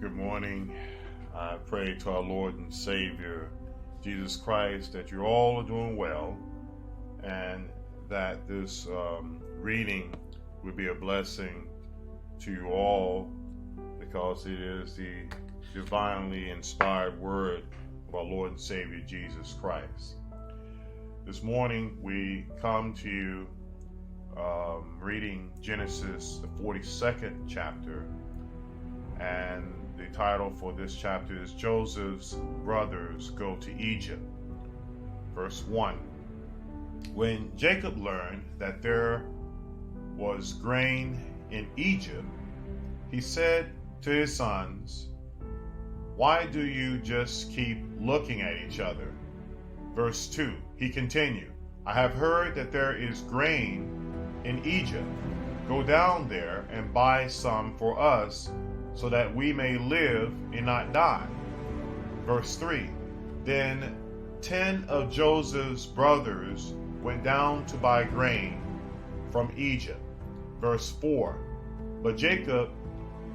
Good morning. I pray to our Lord and Savior, Jesus Christ, that you all are doing well and that this reading will be a blessing to you all because it is the divinely inspired word of our Lord and Savior, Jesus Christ. This morning we come to you reading Genesis, the 42nd chapter, and the title for this chapter is Joseph's Brothers Go to Egypt. Verse 1. When Jacob learned that there was grain in Egypt, he said to his sons, "Why do you just keep looking at each other?" Verse 2. He continued, "I have heard that there is grain in Egypt. Go down there and buy some for us, so that we may live and not die." Verse 3. Then 10 of Joseph's brothers went down to buy grain from Egypt. Verse 4. But Jacob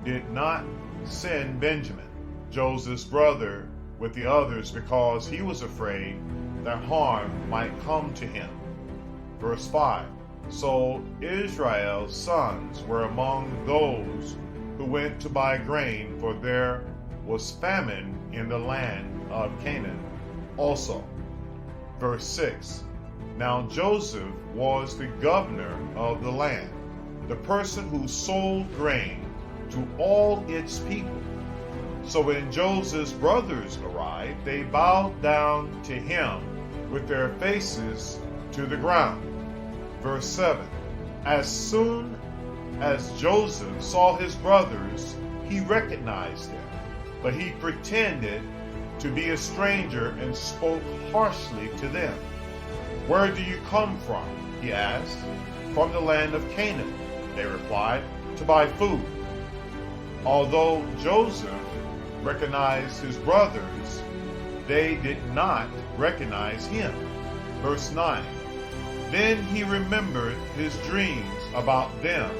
did not send Benjamin, Joseph's brother, with the others because he was afraid that harm might come to him. Verse 5. So Israel's sons were among those who went to buy grain, for there was famine in the land of Canaan also. Verse 6. Now Joseph was the governor of the land, the person who sold grain to all its people. So when Joseph's brothers arrived, they bowed down to him with their faces to the ground. Verse 7. As soon as Joseph saw his brothers, he recognized them, but he pretended to be a stranger and spoke harshly to them. "Where do you come from?" he asked. "From the land of Canaan," they replied, "to buy food." Although Joseph recognized his brothers, they did not recognize him. Verse 9. Then he remembered his dreams about them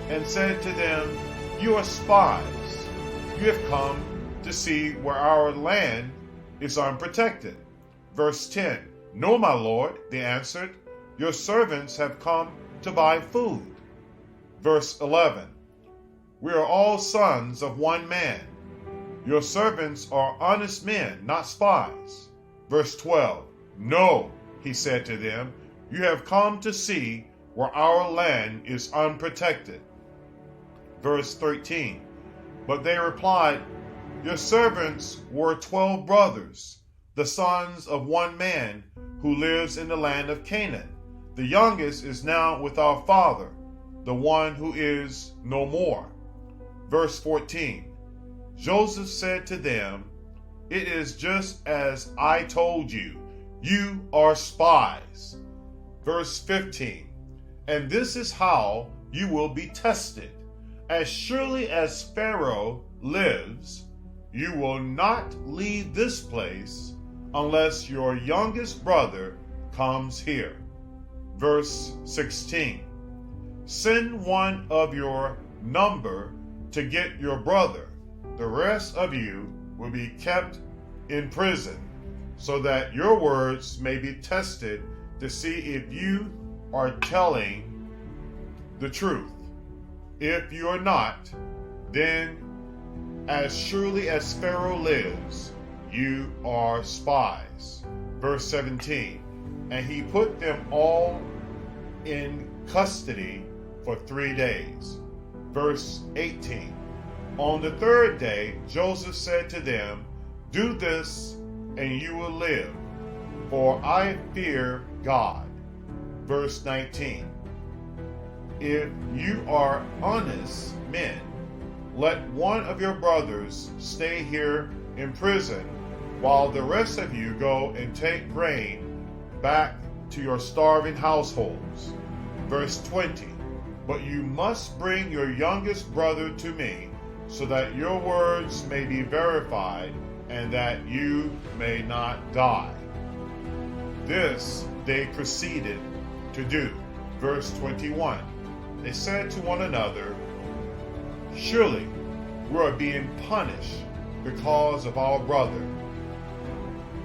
and said to them, "You are spies. You have come to see where our land is unprotected." Verse 10. "No, my lord," they answered. "Your servants have come to buy food." Verse 11. "We are all sons of one man. Your servants are honest men, not spies." Verse 12. "No," he said to them, "you have come to see where our land is unprotected." Verse 13. But they replied, "Your servants were 12 brothers, the sons of one man who lives in the land of Canaan. The youngest is now with our father, the one who is no more." Verse 14. Joseph said to them, "It is just as I told you. You are spies." Verse 15. "And this is how you will be tested. As surely as Pharaoh lives, you will not leave this place unless your youngest brother comes here." Verse 16. "Send one of your number to get your brother. The rest of you will be kept in prison, so that your words may be tested to see if you are telling the truth. If you are not, then as surely as Pharaoh lives, you are spies." Verse 17. And he put them all in custody for 3 days. Verse 18. On the third day, Joseph said to them, "Do this and you will live, for I fear God." Verse 19. If you are honest men, let one of your brothers stay here in prison, while the rest of you go and take grain back to your starving households. Verse 20. But you must bring your youngest brother to me, so that your words may be verified, and that you may not die. This they proceeded to do. Verse 21. They said to one another, "Surely we are being punished because of our brother.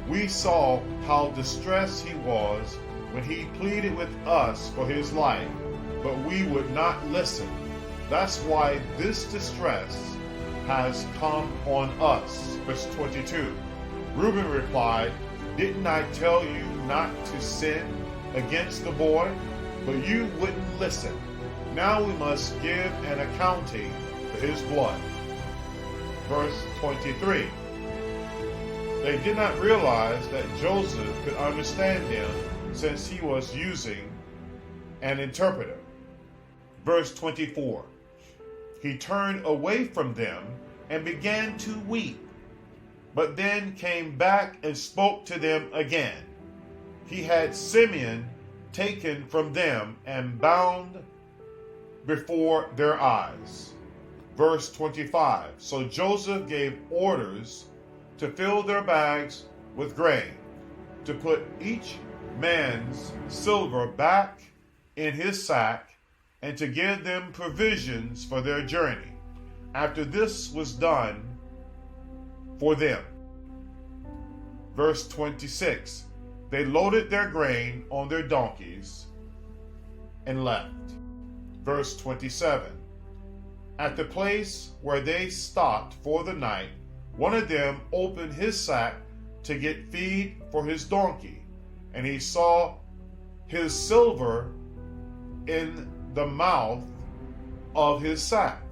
We saw how distressed he was when he pleaded with us for his life, but we would not listen. That's why this distress has come on us. Verse 22. Reuben replied, "Didn't I tell you not to sin against the boy? But you wouldn't listen. Now we must give an accounting for his blood." Verse 23. They did not realize that Joseph could understand them since he was using an interpreter. Verse 24. He turned away from them and began to weep, but then came back and spoke to them again. He had Simeon taken from them and bound before their eyes. Verse 25. So Joseph gave orders to fill their bags with grain, to put each man's silver back in his sack, and to give them provisions for their journey. After this was done for them. Verse 26. They loaded their grain on their donkeys and left. Verse 27. At the place where they stopped for the night, one of them opened his sack to get feed for his donkey, and he saw his silver in the mouth of his sack.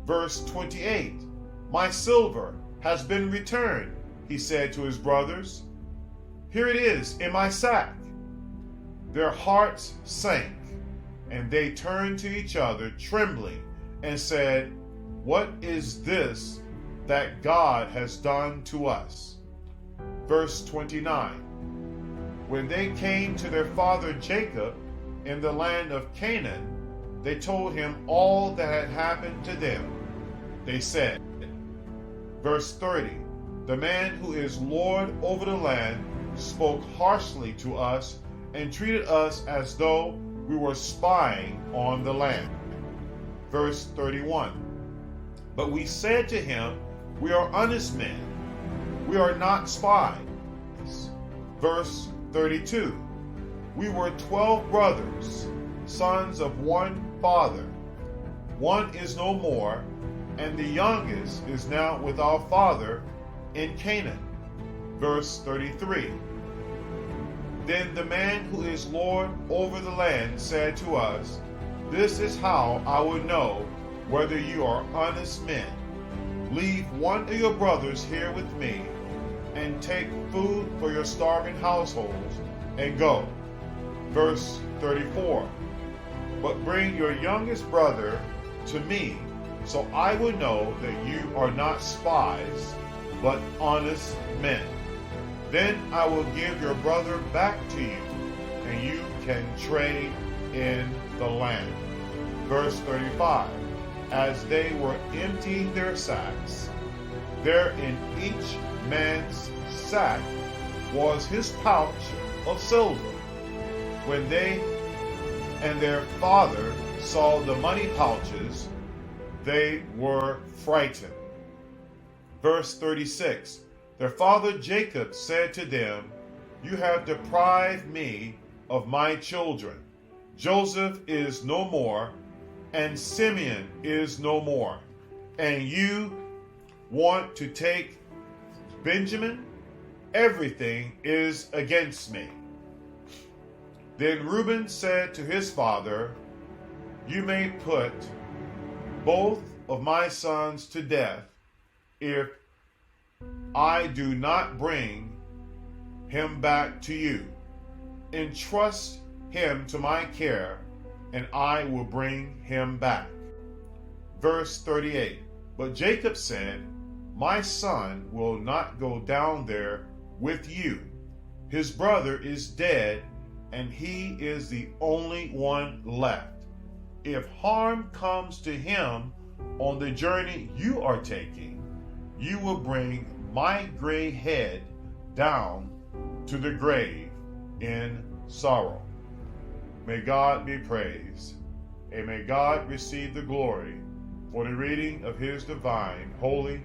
Verse 28. My silver has been returned, he said to his brothers. Here it is in my sack. Their hearts sank, and they turned to each other, trembling, and said, What is this that God has done to us? Verse 29. When they came to their father Jacob in the land of Canaan, they told him all that had happened to them. They said, verse 30, the man who is Lord over the land spoke harshly to us and treated us as though we were spying on the land. Verse 31, but we said to him, we are honest men, we are not spies. Verse 32, we were 12 brothers, sons of one father. One is no more, and the youngest is now with our father in Canaan. Verse 33, then the man who is Lord over the land said to us, this is how I would know whether you are honest men. Leave one of your brothers here with me, and take food for your starving households, and go. Verse 34, but bring your youngest brother to me, so I will know that you are not spies, but honest men. Then I will give your brother back to you, and you can trade in the land. Verse 35, as they were emptying their sacks, there in each man's sack was his pouch of silver. When they and their father saw the money pouches, they were frightened. Verse 36, their father Jacob said to them, you have deprived me of my children. Joseph is no more, and Simeon is no more, and you want to take Benjamin? Everything is against me. Then Reuben said to his father, you may put both of my sons to death if I do not bring him back to you. Entrust him to my care, and I will bring him back. Verse 38, but Jacob said, my son will not go down there with you. His brother is dead, and he is the only one left. If harm comes to him on the journey you are taking, you will bring my gray head down to the grave in sorrow. May God be praised, and may God receive the glory for the reading of his divine, holy,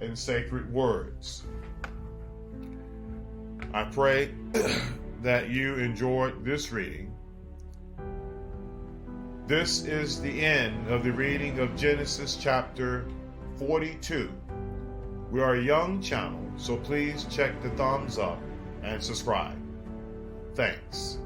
and sacred words. I pray that you enjoyed this reading. This is the end of the reading of Genesis chapter 42. We are a young channel, so please check the thumbs up and subscribe. Thanks.